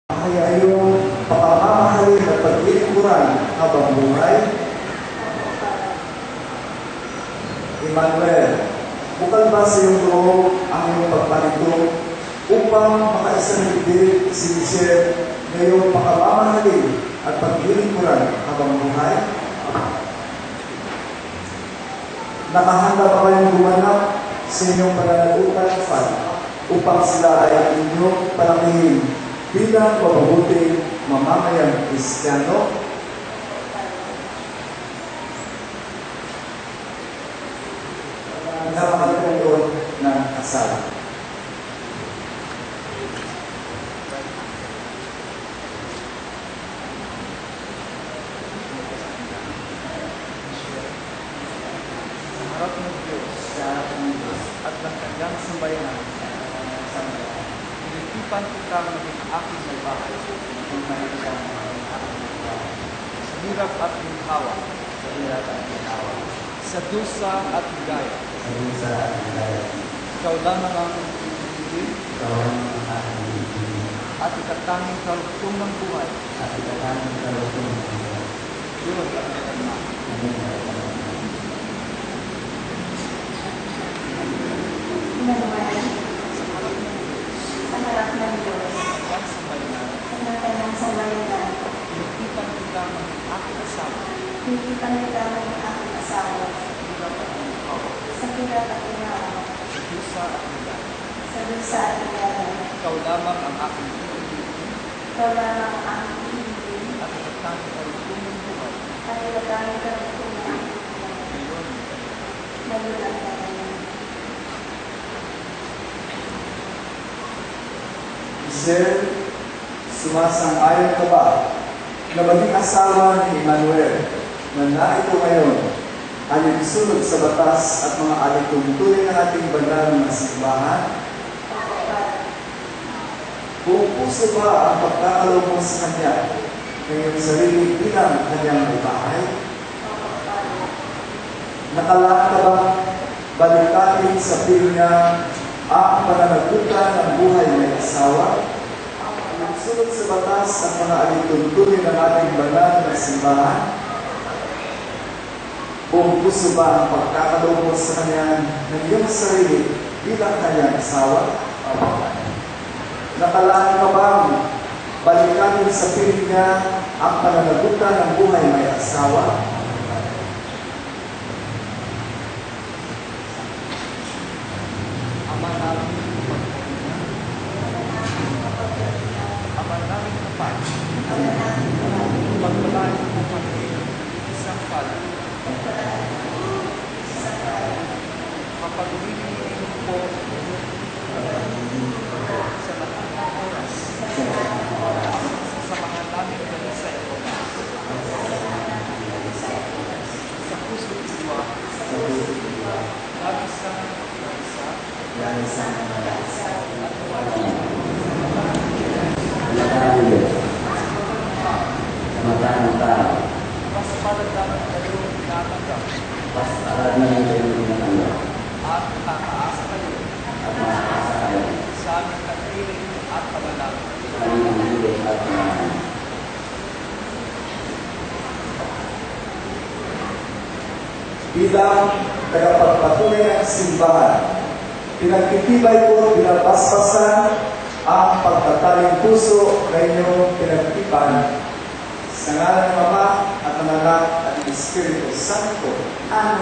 Kaya yung pagmamahalin at paglilingkuran habang buhay. Emmanuel, bukal ba sa iyong loob ang iyong pagpanito upang makaisanibig si Michelle na iyong pagmamahalin at paglilingkuran habang buhay? Nakahanda pa kayong gumanap sa inyong pananagutan upang sila ay inyong palakihin bilang mabubuting mamamayang Kristiyano? Napakagandang ng asawa. Harap ng Diyos at ng kanyang sambayanan, pinitipan kita maging aking may bahay kung may isang sa hirap at ginhawa, sa dusa at higaya. Ikaw lamang ang pipiliin at ikatanging kalugtong ng buhay. Yun ang kanyang sa harap ng Diyos, sa kanyang sambayanan, pinitipan kita maging aking asawa, pinitipan kita maging aking asawa, sa hirap at ginhawa, sa dusa at higaya. Ikaw lamang ang aking pipiliin Ikaw lamang ang aking pipiliin at ikatanging kalugtong ng buhay. at ikatanging kalugtong ng aking buhay. Ngayon ang kanyang. Michelle, sumasang-ayon ka ba na maging asawa ni Emmanuel na narito ngayon alinsunod sa batas at mga alituntunin ng ating banal na simbahan? Kung puso ba ang pagkakalaw mo sa Kanya ng iyong sarili bilang Kanyang may bahay? Nakalaan ka ba balikatin sa piling niya ang pananagutan ng buhay may asawa? Sunod sa batas at mga alituntunin ng ating banal na simbahan? Kung puso ba ang pagkakalaw mo sa Kanya ng iyong sarili bilang Kanyang asawa? Nakalaan ka bang balikatin sa piling niya ang pananagutan ng buhay may asawa? Ama namin Ama namin kapal, pagpalain mo kami isang pala, mapag-ibigin po sa lahat ng oras, sasamahan namin kayo sa iyo, sa puso diwa, labis sa at mas palagdaman kayo tinatanggap at tataas kayo sa aming kapiling at kabalang. Bilang tagapagpatunay ng simbahan, pinagtitibay ko binabasbasan ang pagtataling puso na inyong pinagtipan sa ngalan ng Ama at ng Anak at ng Espiritu Santo. Amen.